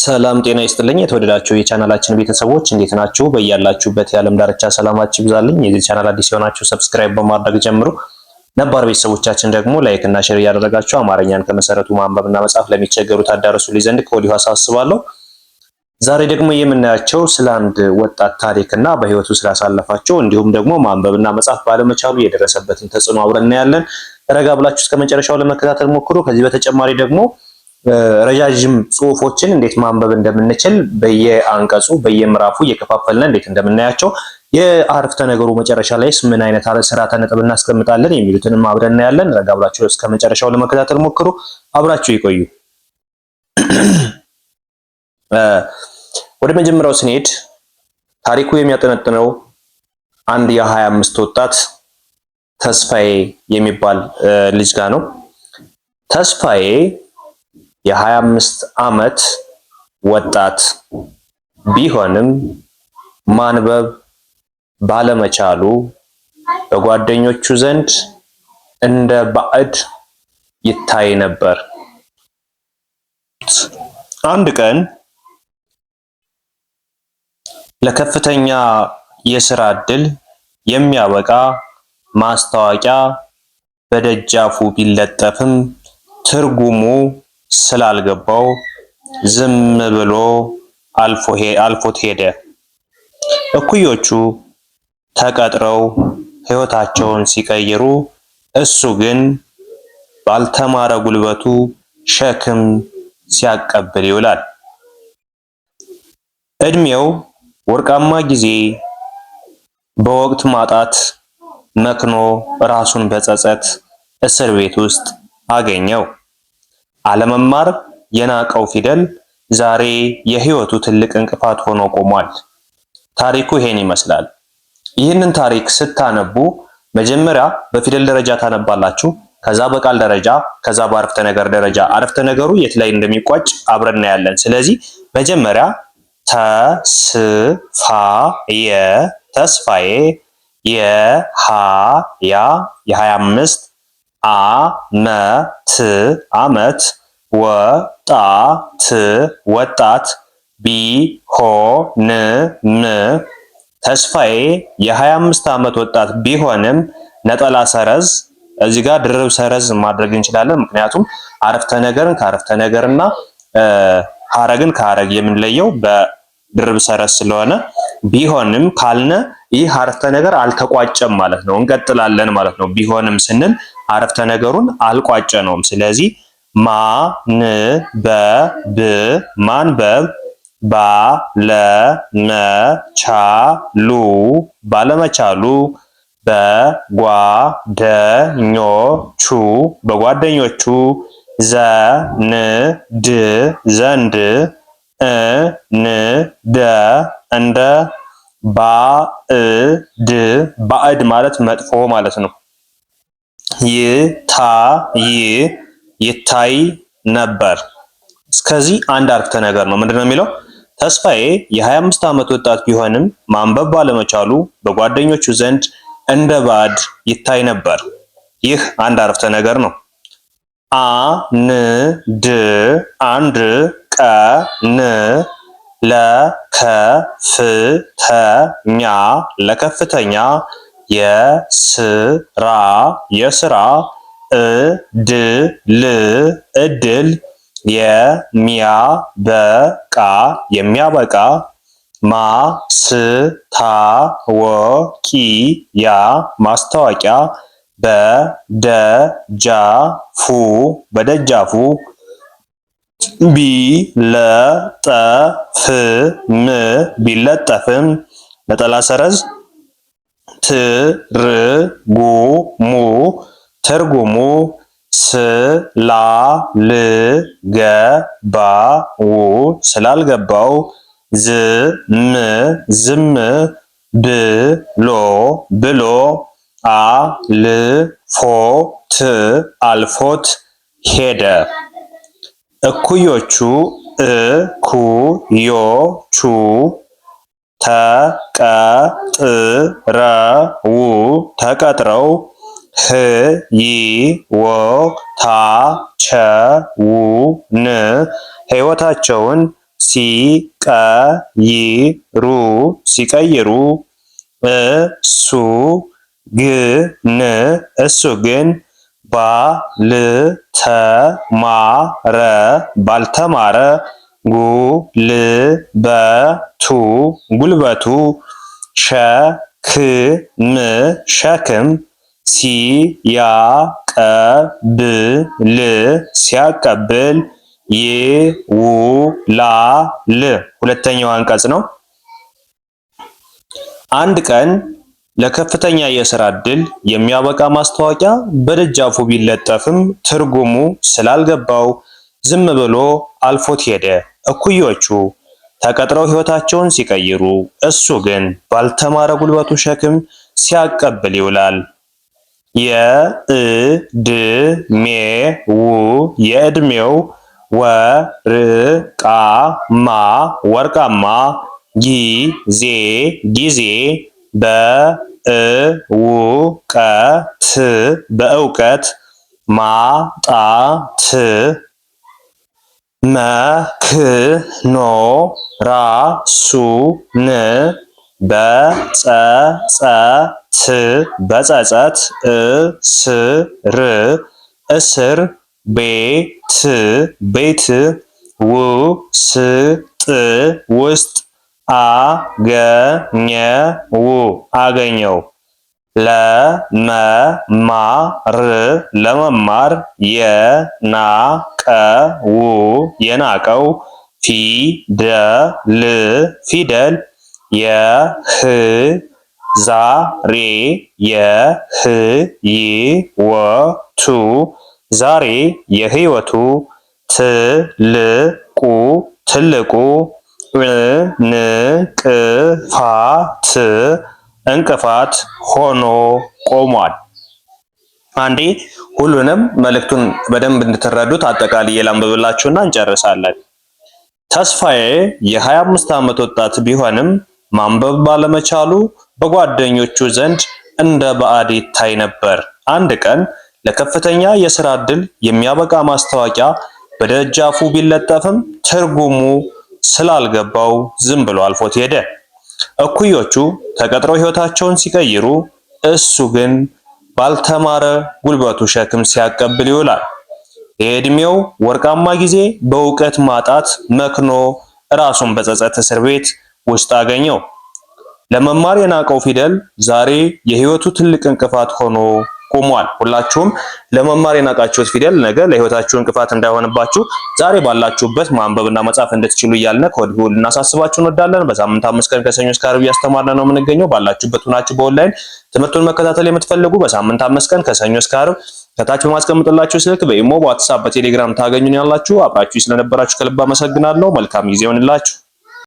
ሰላም ጤና ይስጥልኝ። የተወደዳችሁ የቻናላችን ቤተሰቦች እንዴት ናችሁ? በያላችሁበት የዓለም ዳርቻ ሰላማችሁ ይብዛልኝ። የዚህ ቻናል አዲስ የሆናችሁ ሰብስክራይብ በማድረግ ጀምሩ። ነባር ቤተሰቦቻችን ደግሞ ላይክ እና ሼር እያደረጋችሁ አማርኛን ከመሰረቱ ማንበብና መጻፍ ለሚቸገሩ ታዳርሱልኝ ዘንድ ከወዲሁ አሳስባለሁ። ዛሬ ደግሞ የምናያቸው ስለ አንድ ወጣት ታሪክና በህይወቱ ስላሳለፋቸው እንዲሁም ደግሞ ማንበብና መጻፍ ባለመቻሉ የደረሰበትን ተጽዕኖ አብረን እናያለን። ረጋ ብላችሁ እስከ መጨረሻው ለመከታተል ሞክሩ። ከዚህ በተጨማሪ ደግሞ ረጃጅም ጽሁፎችን እንዴት ማንበብ እንደምንችል በየአንቀጹ በየምዕራፉ እየከፋፈልን እንዴት እንደምናያቸው የአረፍተ ነገሩ መጨረሻ ላይስ ምን አይነት ስርዓተ ነጥብ እናስቀምጣለን የሚሉትንም አብረን እናያለን። ረጋ ብላችሁ እስከ መጨረሻው ለመከታተል ሞክሩ። አብራችሁ ይቆዩ። ወደ መጀመሪያው ስንሄድ ታሪኩ የሚያጠነጥነው አንድ የ25 ወጣት ተስፋዬ የሚባል ልጅ ጋር ነው። ተስፋዬ የ25 ዓመት ወጣት ቢሆንም ማንበብ ባለመቻሉ በጓደኞቹ ዘንድ እንደ ባዕድ ይታይ ነበር። አንድ ቀን ለከፍተኛ የሥራ ዕድል የሚያበቃ ማስታወቂያ በደጃፉ ቢለጠፍም ትርጉሙ ስላልገባው ዝም ብሎ አልፎት ሄደ። እኩዮቹ ተቀጥረው ሕይወታቸውን ሲቀይሩ እሱ ግን ባልተማረ ጉልበቱ ሸክም ሲያቀብል ይውላል። እድሜው ወርቃማ ጊዜ በወቅት ማጣት መክኖ ራሱን በጸጸት እስር ቤት ውስጥ አገኘው። አለመማር የናቀው ፊደል ዛሬ የህይወቱ ትልቅ እንቅፋት ሆኖ ቆሟል። ታሪኩ ይሄን ይመስላል። ይህንን ታሪክ ስታነቡ መጀመሪያ በፊደል ደረጃ ታነባላችሁ፣ ከዛ በቃል ደረጃ፣ ከዛ በአረፍተ ነገር ደረጃ። አረፍተ ነገሩ የት ላይ እንደሚቋጭ አብረን እናያለን። ስለዚህ መጀመሪያ ተስፋዬ የ25 ዓመት ወጣት ቢሆንም ተስፋዬ የ25 ዓመት ወጣት ቢሆንም ነጠላ ሰረዝ እዚህ ጋር ድርብ ሰረዝ ማድረግ እንችላለን። ምክንያቱም አረፍተ ነገርን ከአረፍተ ነገርና ሐረግን ከሐረግ የምንለየው በድርብ ሰረዝ ስለሆነ ቢሆንም ካልነ ይህ አረፍተ ነገር አልተቋጨም ማለት ነው። እንቀጥላለን ማለት ነው። ቢሆንም ስንል አረፍተ ነገሩን አልቋጨነውም። ስለዚህ ማንበብ ባለመቻሉ በጓደኞቹ ዘንድ እንደ ባዕድ ማለት መጥፎ ማለት ነው ይታይ ነበር። እስከዚህ አንድ አረፍተ ነገር ነው። ምንድነው የሚለው? ተስፋዬ የ25 ዓመት ወጣት ቢሆንም ማንበብ ባለመቻሉ በጓደኞቹ ዘንድ እንደ ባዕድ ይታይ ነበር። ይህ አንድ አረፍተ ነገር ነው። አንድ ቀን ለከፍተኛ የስራ እድል የሚያበቃ ማስታወቂያ በደጃፉ ቢለጠፍም ነጠላ ሰረዝ ትርጉሙ ስላልገባው ዝም ብሎ አልፎት ሄደ። እኩዮቹ ተቀጥረው ሕይወታቸውን ሲቀይሩ ሲቀይሩ እሱ ግን ባልተማረ ጉልበቱ ሸክም ሲያቀብል ይውላል። ሁለተኛው አንቀጽ ነው። አንድ ቀን ለከፍተኛ የሥራ ዕድል የሚያበቃ ማስታወቂያ በደጃፉ ቢለጠፍም ትርጉሙ ስላልገባው ዝም ብሎ አልፎት ሄደ። እኩዮቹ ተቀጥረው ሕይወታቸውን ሲቀይሩ፣ እሱ ግን ባልተማረ ጉልበቱ ሸክም ሲያቀብል ይውላል። የዕድሜው ወርቃማ ጊዜ በእውቀት ማጣት መክኖ ራሱን በጸጸት እስር ቤት ውስጥ አገኘው። ለመማር የናቀው ፊደል ዛሬ የህይወቱ ትልቁ እንቅፋት ሆኖ ቆሟል። አንዴ ሁሉንም መልእክቱን በደንብ እንድትረዱት አጠቃላይ ላንብብላችሁና እንጨርሳለን። ተስፋዬ የ25 ዓመት ወጣት ቢሆንም ማንበብ ባለመቻሉ በጓደኞቹ ዘንድ እንደ ባዕድ ይታይ ነበር። አንድ ቀን ለከፍተኛ የሥራ ዕድል የሚያበቃ ማስታወቂያ በደጃፉ ቢለጠፍም ትርጉሙ ስላልገባው ዝም ብሎ አልፎት ሄደ። እኩዮቹ ተቀጥረው ሕይወታቸውን ሲቀይሩ፣ እሱ ግን ባልተማረ ጉልበቱ ሸክም ሲያቀብል ይውላል። የዕድሜው ወርቃማ ጊዜ በእውቀት ማጣት መክኖ ራሱን በጸጸት እስር ቤት ውስጥ አገኘው። ለመማር የናቀው ፊደል ዛሬ የህይወቱ ትልቅ እንቅፋት ሆኖ ቆሟል። ሁላችሁም ለመማር የናቃችሁት ፊደል ነገ ለህይወታችሁ እንቅፋት እንዳይሆንባችሁ ዛሬ ባላችሁበት ማንበብና መጻፍ እንድትችሉ እያልን ከወዲሁ ልናሳስባችሁ እንወዳለን። በሳምንት 5 ቀን ከሰኞ እስከ ዓርብ እያስተማርን ነው የምንገኘው። ባላችሁበት ሆናችሁ በኦንላይን ትምህርቱን መከታተል የምትፈልጉ በሳምንት 5 ቀን ከሰኞ እስከ ዓርብ ከታች በማስቀምጥላችሁ ስልክ በኢሞ፣ በዋትስአፕ፣ በቴሌግራም ታገኙን ያላችሁ። አብራችሁ ስለነበራችሁ ከልብ አመሰግናለሁ። መልካም ጊዜ ይሁንላችሁ።